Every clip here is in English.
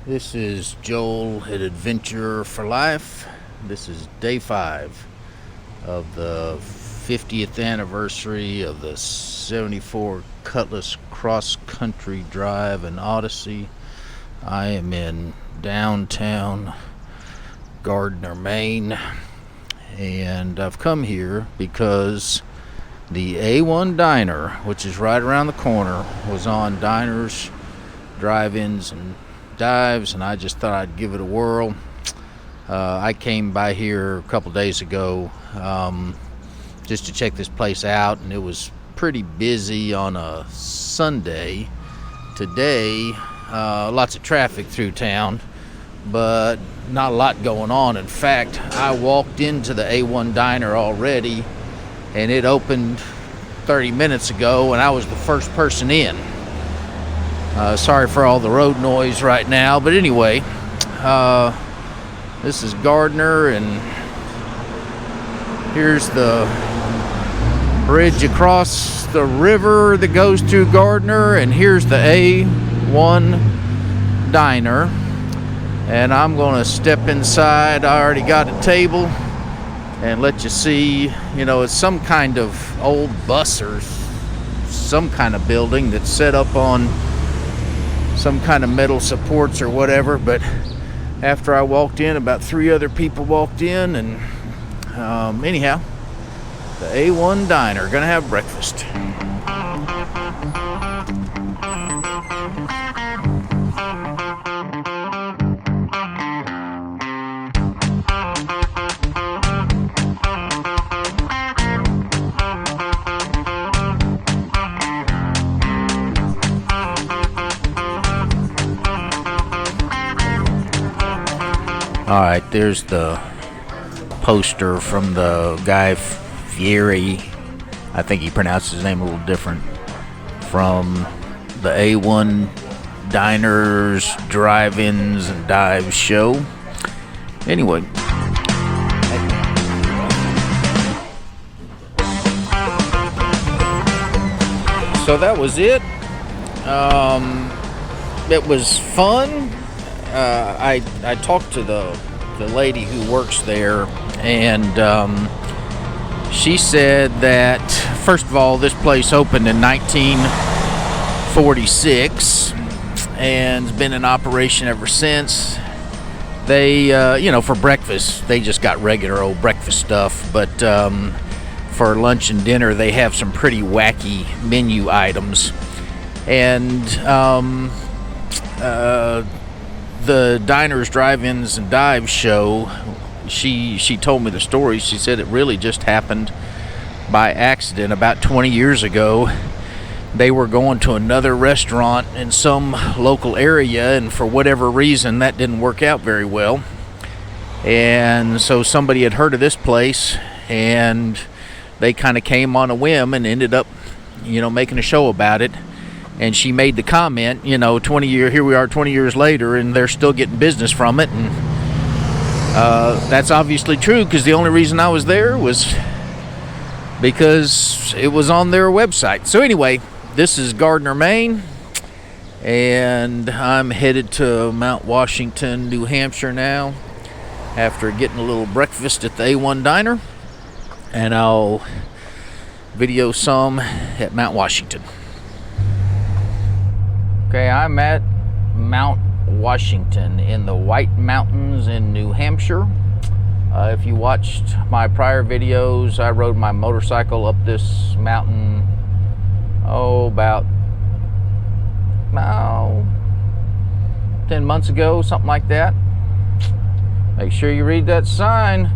This is Joel at Adventure for Life. This is day 5 of the 50th anniversary of the 74 Cutlass cross-country drive and Odyssey. I am in downtown Gardner, Maine, and I've come here because the A1 Diner, which is right around the corner, was on diners, drive-ins, and dives, and I just thought I'd give it a whirl. I came by here a couple days ago just to check this place out, and it was pretty busy on a Sunday. Today, lots of traffic through town, but not a lot going on. In fact, I walked into the A1 Diner already, and it opened 30 minutes ago, and I was the first person in. Sorry for all the road noise right now, but anyway, this is Gardner, and here's the bridge across the river that goes through Gardner, and here's the A1 Diner, and I'm going to step inside. I already got a table and let you see. You know, it's some kind of old bus or some kind of building that's set up on some kind of metal supports or whatever. But after I walked in, about 3 other people walked in, and anyhow, the A1 Diner, gonna have breakfast. All right, there's the poster from the guy Fieri. I think he pronounced his name a little different. From the A1 Diners, Drive-Ins, and Dives show. Anyway. So that was it. It was fun. I talked to the lady who works there, and she said that, first of all, this place opened in 1946 and has been in operation ever since. They, for breakfast, they just got regular old breakfast stuff, but for lunch and dinner, they have some pretty wacky menu items. And the Diners, Drive-Ins, and Dives show, she told me the story. She said it really just happened by accident about 20 years ago. They were going to another restaurant in some local area, and for whatever reason that didn't work out very well. And so somebody had heard of this place, and they kind of came on a whim and ended up, making a show about it. And she made the comment, here we are 20 years later, and they're still getting business from it. And that's obviously true, because the only reason I was there was because it was on their website. So anyway, this is Gardner, Maine, and I'm headed to Mount Washington, New Hampshire now, after getting a little breakfast at the A1 Diner. And I'll video some at Mount Washington. Okay, I'm at Mount Washington in the White Mountains in New Hampshire. If you watched my prior videos, I rode my motorcycle up this mountain, about 10 months ago, something like that. Make sure you read that sign.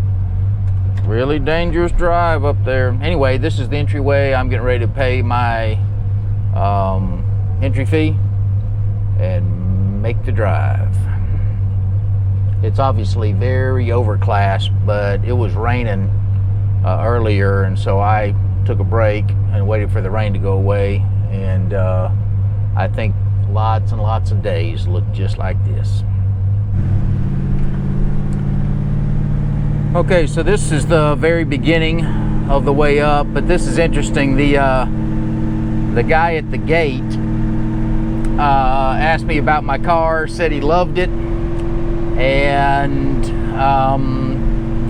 Really dangerous drive up there. Anyway, this is the entryway. I'm getting ready to pay my entry fee and make the drive. It's obviously very overclass, but it was raining earlier, and so I took a break and waited for the rain to go away, and I think lots and lots of days look just like this. Okay, so this is the very beginning of the way up, but this is interesting. The guy at the gate asked me about my car, said he loved it, and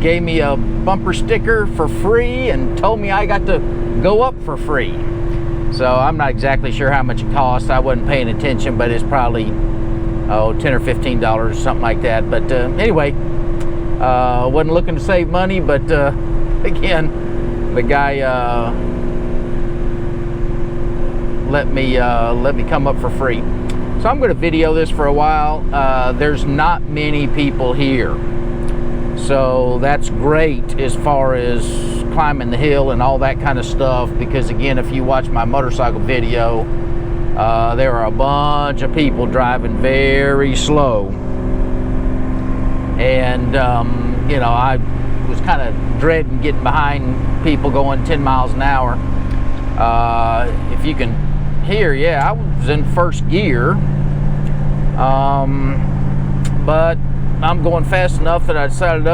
gave me a bumper sticker for free and told me I got to go up for free. So I'm not exactly sure how much it cost. I wasn't paying attention, but it's probably $10 or $15, something like that. But anyway, wasn't looking to save money, but again, the guy let me come up for free. So I'm going to video this for a while. There's not many people here, so that's great as far as climbing the hill and all that kind of stuff, because again, if you watch my motorcycle video, there are a bunch of people driving very slow, and you know, I was kind of dreading getting behind people going 10 miles an hour. If you can hear, yeah, I was in first gear, but I'm going fast enough that I decided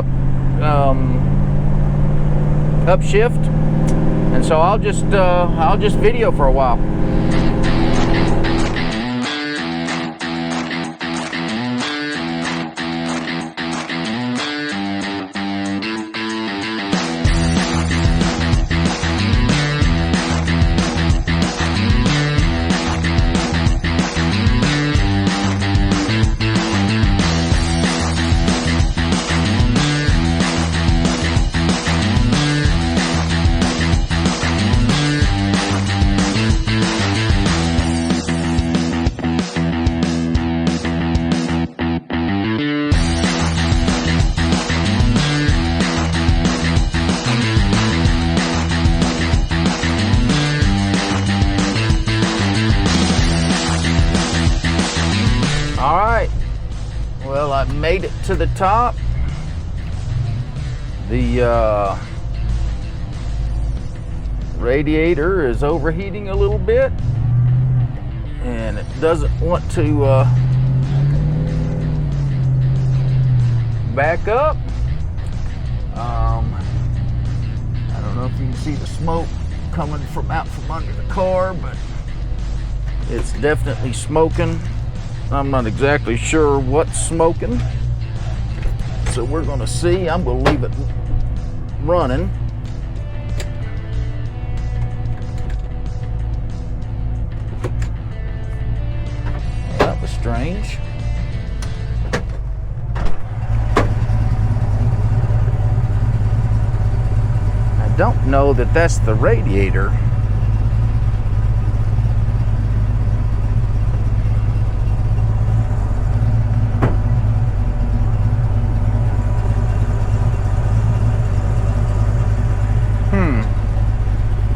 upshift, and so I'll just video for a while. Well, I made it to the top. The radiator is overheating a little bit, and it doesn't want to back up. I don't know if you can see the smoke coming from out from under the car, but it's definitely smoking. I'm not exactly sure what's smoking, so we're going to see. I'm going to leave it running. That was strange. I don't know that that's the radiator.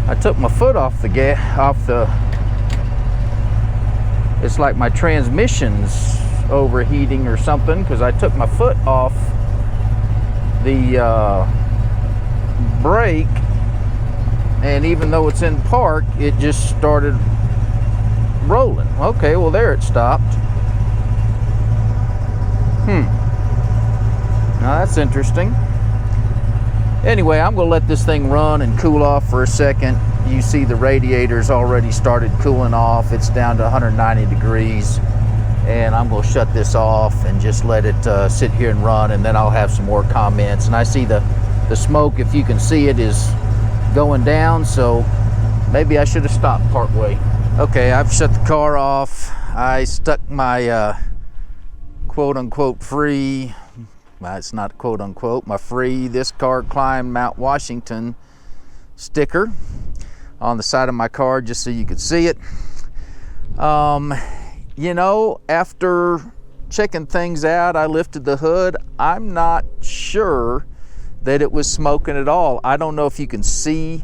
I took my foot off the it's like my transmission's overheating or something, because I took my foot off the brake, and even though it's in park, it just started rolling. Okay, well there it stopped. Now that's interesting. Anyway, I'm going to let this thing run and cool off for a second. You see the radiator's already started cooling off. It's down to 190 degrees. And I'm going to shut this off and just let it sit here and run, and then I'll have some more comments. And I see the smoke, if you can see it, is going down, so maybe I should have stopped partway. Okay, I've shut the car off. I stuck my quote-unquote free, well, it's not quote-unquote, my free This Car Climbed Mount Washington sticker on the side of my car just so you could see it. You know, after checking things out, I lifted the hood. I'm not sure that it was smoking at all. I don't know if you can see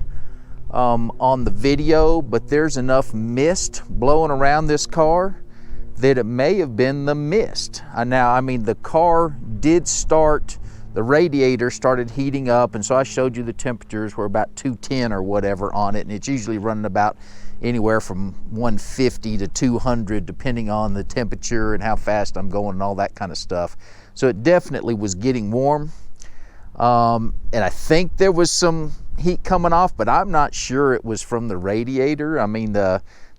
on the video, but there's enough mist blowing around this car that it may have been the mist. Now, I mean, the car did start, the radiator started heating up, and so I showed you the temperatures were about 210 or whatever on it, and it's usually running about anywhere from 150 to 200 depending on the temperature and how fast I'm going and all that kind of stuff. So it definitely was getting warm. And I think there was some heat coming off, but I'm not sure it was from the radiator. I mean,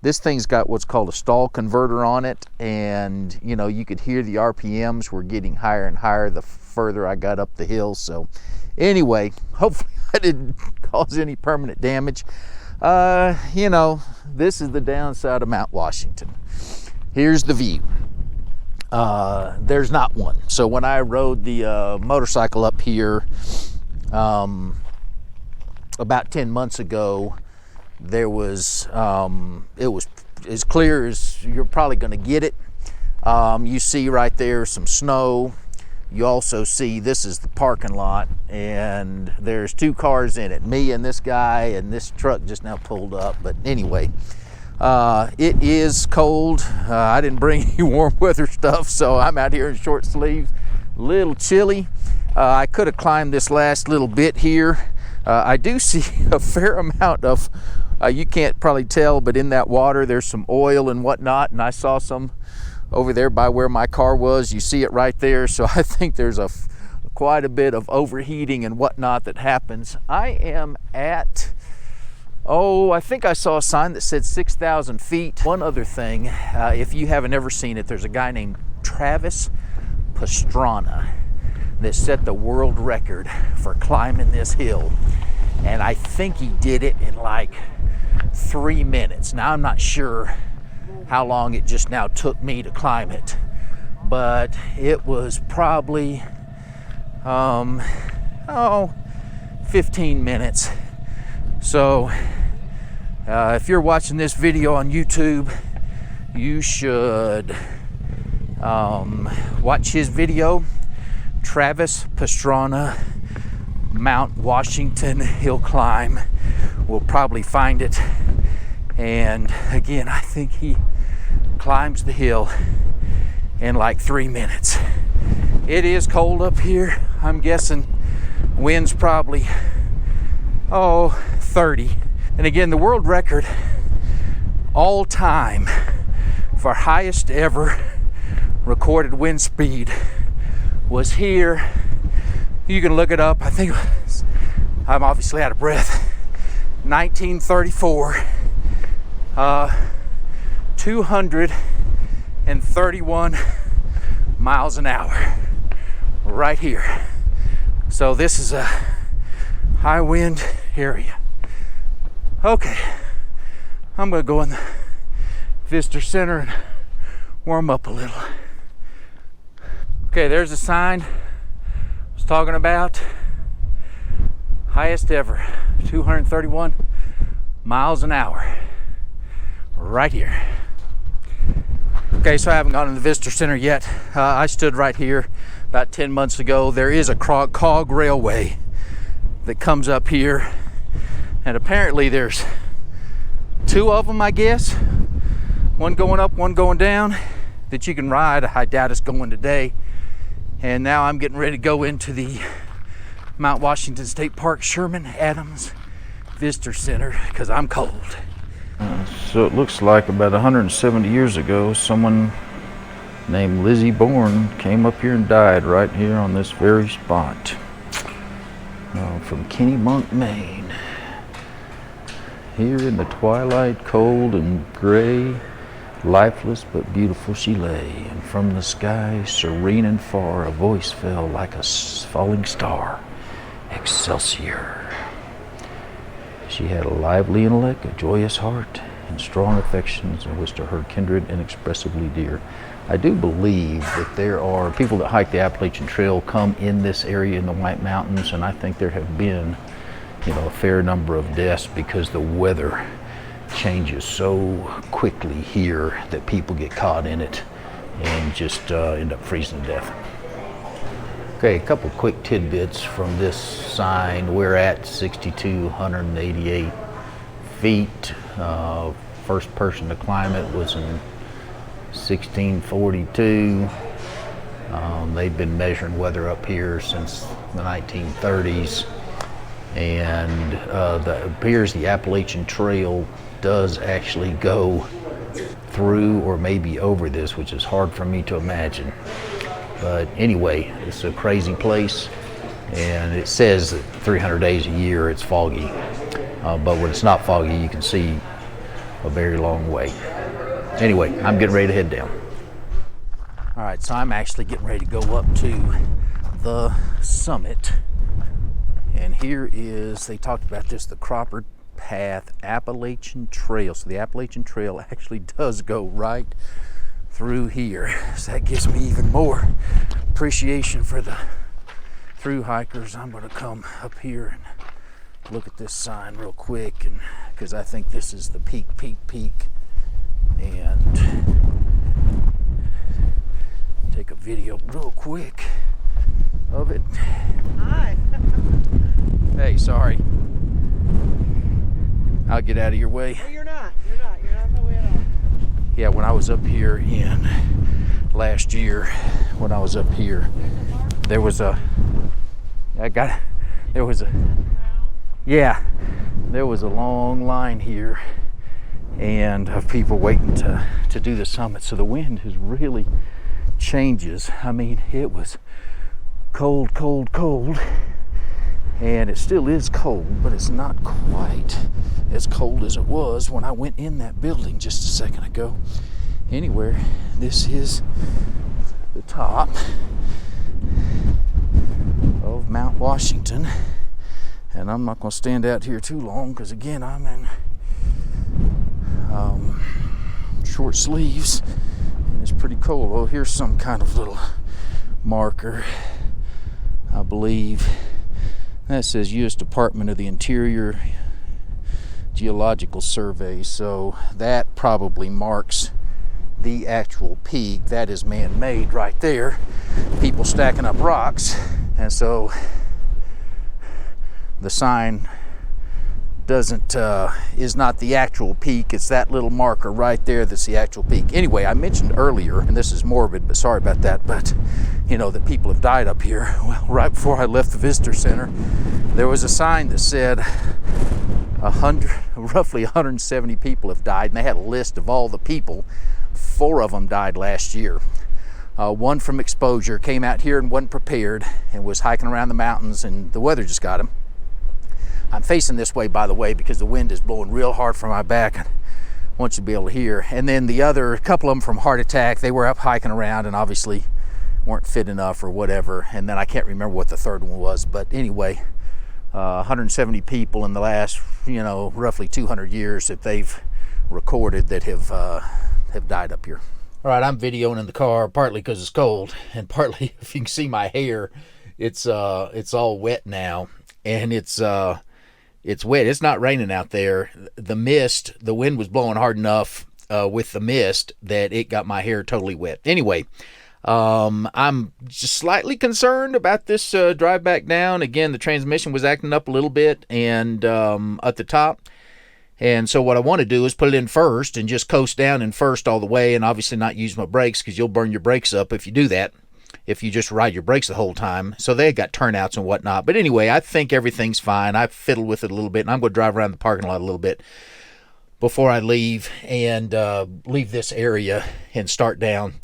this thing's got what's called a stall converter on it, and you know, you could hear the RPMs were getting higher and higher the further I got up the hill. So anyway, hopefully I didn't cause any permanent damage. You know, this is the downside of Mount Washington. Here's the view. There's not one. So when I rode the motorcycle up here about 10 months ago, there was it was as clear as you're probably going to get it. You see right there some snow. You also see this is the parking lot, and there's two cars in it, me and this guy, and this truck just now pulled up. But anyway, it is cold. I didn't bring any warm weather stuff, so I'm out here in short sleeves. A little chilly. I could have climbed this last little bit here. I do see a fair amount of, you can't probably tell, but in that water there's some oil and whatnot, and I saw some over there by where my car was. You see it right there. So I think there's quite a bit of overheating and whatnot that happens. I am at, I think I saw a sign that said 6,000 feet. One other thing, if you haven't ever seen it, there's a guy named Travis Pastrana that set the world record for climbing this hill. And I think he did it in like 3 minutes. Now I'm not sure how long it just now took me to climb it, but it was probably 15 minutes. So if you're watching this video on YouTube, you should watch his video, Travis Pastrana Mount Washington Hill Climb. We'll probably find it. And again, I think he climbs the hill in like 3 minutes. It is cold up here. I'm guessing wind's probably 30. And again, the world record all time for highest ever recorded wind speed was here. You can look it up. I think I'm obviously out of breath. 1934. 231 miles an hour right here. So this is a high wind area. Okay, I'm gonna go in the visitor center and warm up a little. Okay, there's a sign I was talking about. Highest ever, 231 miles an hour. Right here. Okay, so I haven't gone to the visitor center yet. I stood right here about 10 months ago. There is a cog railway that comes up here, and apparently there's two of them, I guess. One going up, one going down, that you can ride. I doubt it's going today. And now I'm getting ready to go into the Mount Washington State Park Sherman Adams Visitor Center because I'm cold. So it looks like about 170 years ago, someone named Lizzie Bourne came up here and died right here on this very spot. From Kennebunk, Maine. Here in the twilight, cold and gray, lifeless but beautiful she lay, and from the sky, serene and far, a voice fell like a falling star. Excelsior. She had a lively intellect, a joyous heart, and strong affections, and was to her kindred inexpressibly dear. I do believe that there are people that hike the Appalachian Trail come in this area in the White Mountains, and I think there have been, a fair number of deaths because the weather changes so quickly here that people get caught in it and just end up freezing to death. Okay, a couple quick tidbits from this sign. We're at 6,288 feet. First person to climb it was in 1642. They've been measuring weather up here since the 1930s. And it appears the Appalachian Trail does actually go through or maybe over this, which is hard for me to imagine. But anyway, it's a crazy place, And it says that 300 days a year it's foggy, but when it's not foggy you can see a very long way. Anyway, I'm getting ready to head down. All right, so I'm actually getting ready to go up to the summit. And here is, they talked about this, the Cropper Path Appalachian Trail. So the Appalachian Trail actually does go right through here. So that gives me even more appreciation for the through hikers. I'm going to come up here and look at this sign real quick, and because I think this is the peak, and take a video real quick of it. Hi. Hey, sorry. I'll get out of your way. No, you're not in my way at all. Yeah, when I was up here in last year, when I was up here, there was a long line here, and of people waiting to do the summit. So the wind has really changes. I mean, it was cold, and it still is cold, but it's not quite as cold as it was when I went in that building just a second ago. Anyway, this is the top of Mount Washington, and I'm not going to stand out here too long because again I'm in short sleeves and it's pretty cold. Oh, here's some kind of little marker, I believe. That says U.S. Department of the Interior Geological Survey, so that probably marks the actual peak. That is man-made right there, people stacking up rocks, and so the sign is not the actual peak. It's that little marker right there that's the actual peak. Anyway, I mentioned earlier, and this is morbid, but sorry about that, but you know that people have died up here. Well, right before I left the visitor center, there was a sign that said roughly 170 people have died, and they had a list of all the people. 4 of them died last year. One from exposure, came out here and wasn't prepared and was hiking around the mountains, and the weather just got him. I'm facing this way, by the way, because the wind is blowing real hard from my back. I want you to be able to hear. And then the other, a couple of them from heart attack, they were up hiking around and obviously weren't fit enough or whatever. And then I can't remember what the third one was, but anyway, 170 people in the last, roughly 200 years that they've recorded that have died up here. All right, I'm videoing in the car, partly because it's cold, and partly, if you can see my hair, it's all wet now, and it's wet. It's not raining out there. The wind was blowing hard enough with the mist that it got my hair totally wet. Anyway, I'm just slightly concerned about this drive back down. Again, the transmission was acting up a little bit, and at the top. And so what I want to do is put it in first and just coast down in first all the way, and obviously not use my brakes, because you'll burn your brakes up if you do that, if you just ride your brakes the whole time. So they got turnouts and whatnot. But anyway, I think everything's fine. I fiddled with it a little bit, and I'm going to drive around the parking lot a little bit before I leave and leave this area and start down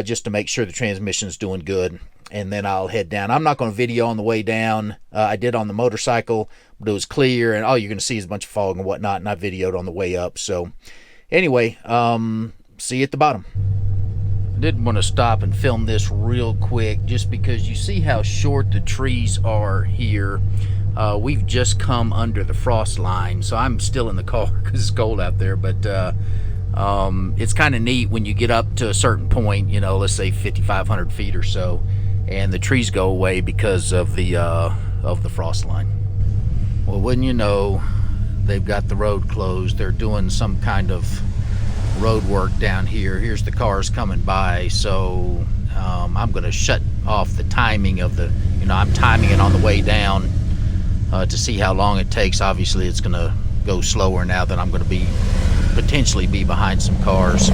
just to make sure the transmission's doing good. And then I'll head down. I'm not going to video on the way down. I did on the motorcycle, but it was clear, and all you're going to see is a bunch of fog and whatnot, and I videoed on the way up. So anyway, see you at the bottom. I did want to stop and film this real quick just because you see how short the trees are here. We've just come under the frost line, so I'm still in the car because it's cold out there, but it's kind of neat when you get up to a certain point, let's say 5,500 feet or so, and the trees go away because of the frost line. Well, wouldn't you know, they've got the road closed. They're doing some kind of road work down here. Here's the cars coming by, so I'm going to shut off the timing of I'm timing it on the way down to see how long it takes. Obviously, it's going to go slower now that I'm going to potentially be behind some cars.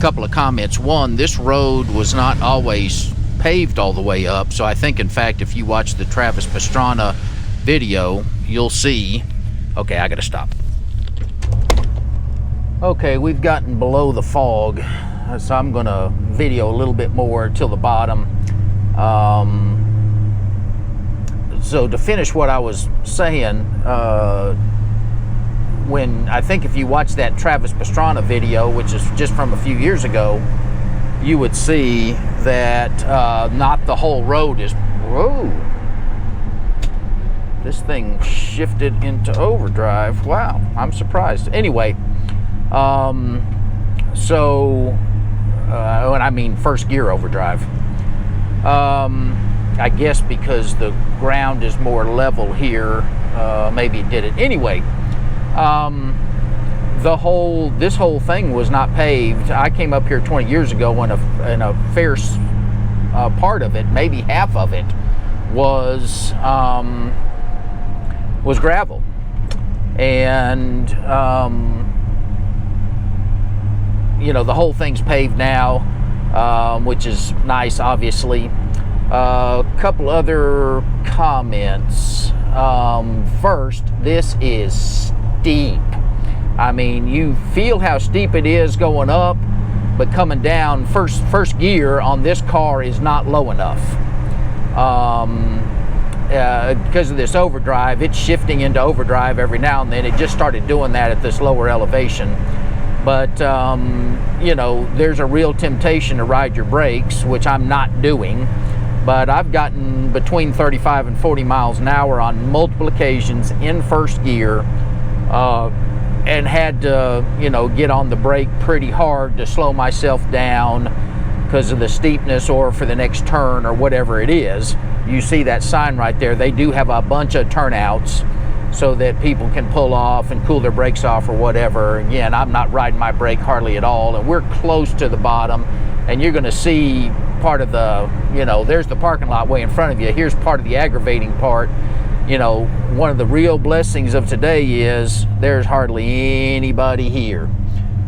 Couple of comments. One, this road was not always paved all the way up, so I think in fact if you watch the Travis Pastrana video you'll see. Okay, I gotta stop. Okay, we've gotten below the fog, so I'm gonna video a little bit more till the bottom, So to finish what I was saying, when I think if you watch that Travis Pastrana video, which is just from a few years ago, you would see that not the whole road is, whoa, this thing shifted into overdrive. Wow, I'm surprised. Anyway, when I mean first gear overdrive, I guess because the ground is more level here, maybe it did it. Anyway, this whole thing was not paved. I came up here 20 years ago and a fair part of it, maybe half of it, was gravel. And the whole thing's paved now, which is nice, obviously. A couple other comments. First, this is steep. I mean, you feel how steep it is going up, but coming down, first gear on this car is not low enough. Because of this overdrive, it's shifting into overdrive every now and then. It just started doing that at this lower elevation. But, there's a real temptation to ride your brakes, which I'm not doing. But I've gotten between 35 and 40 miles an hour on multiple occasions in first gear, and had to, get on the brake pretty hard to slow myself down because of the steepness or for the next turn or whatever it is. You see that sign right there. They do have a bunch of turnouts so that people can pull off and cool their brakes off or whatever. Again, I'm not riding my brake hardly at all, and we're close to the bottom, and you're going to see part of the, there's the parking lot way in front of you. Here's part of the aggravating part. One of the real blessings of today is there's hardly anybody here.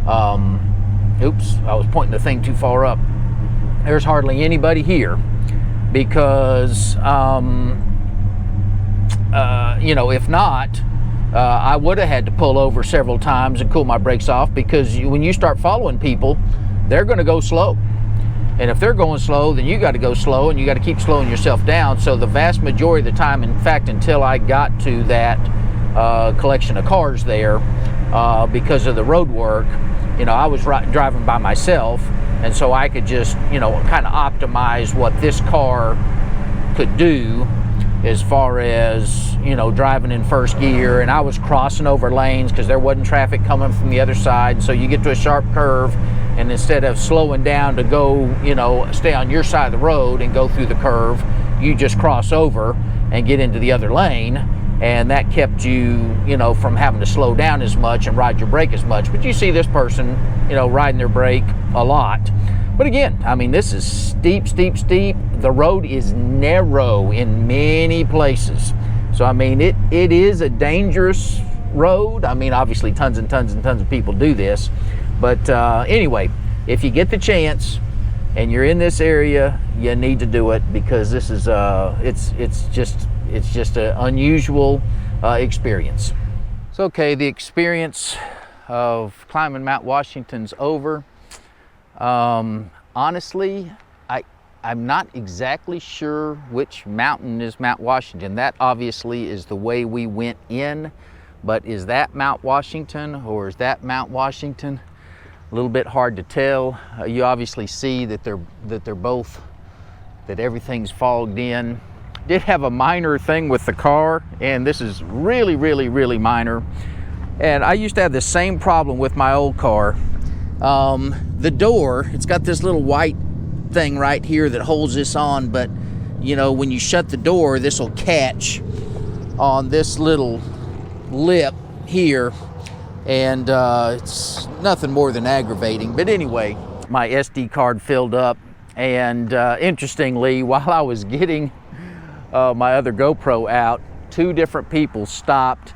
Oops, I was pointing the thing too far up. There's hardly anybody here because, if not, I would have had to pull over several times and cool my brakes off, because when you start following people, they're going to go slow. And if they're going slow, then you got to go slow, and you got to keep slowing yourself down. So the vast majority of the time, in fact, until I got to that collection of cars there, because of the road work, I was driving by myself, and so I could just, kind of optimize what this car could do as far as, driving in first gear. And I was crossing over lanes because there wasn't traffic coming from the other side. So you get to a sharp curve, and instead of slowing down to go, stay on your side of the road and go through the curve, you just cross over and get into the other lane. And that kept you, from having to slow down as much and ride your brake as much. But you see this person, riding their brake a lot. But again, I mean, this is steep, steep, steep. The road is narrow in many places. So, I mean, it is a dangerous road. I mean, obviously tons and tons and tons of people do this. But anyway, if you get the chance and you're in this area, you need to do it, because this is it's just an unusual experience. So, okay, the experience of climbing Mount Washington's over. Honestly, I'm not exactly sure which mountain is Mount Washington. That obviously is the way we went in, but is that Mount Washington or is that Mount Washington? A little bit hard to tell. You obviously see that that everything's fogged in. Did have a minor thing with the car, and this is really, really, really minor. And I used to have the same problem with my old car. The door, it's got this little white thing right here that holds this on, but when you shut the door, this will catch on this little lip here, and it's nothing more than aggravating. But anyway, my SD card filled up, and interestingly, while I was getting my other GoPro out, two different people stopped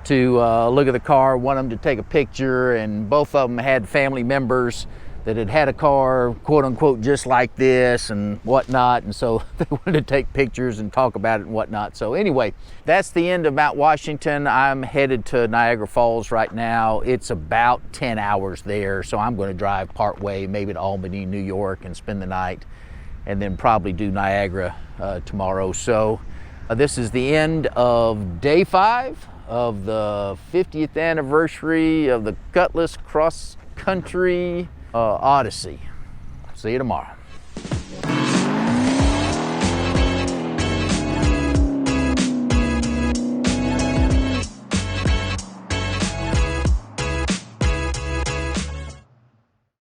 to look at the car, one of them to take a picture, and both of them had family members that had a car, quote unquote, just like this and whatnot, and so they wanted to take pictures and talk about it and whatnot. So anyway, that's the end of Mount Washington. I'm headed to Niagara Falls right now. It's about 10 hours there, so I'm going to drive part way, maybe to Albany, New York, and spend the night, and then probably do Niagara tomorrow. So this is the end of day 5 of the 50th anniversary of the Cutlass Cross Country Odyssey. See you tomorrow.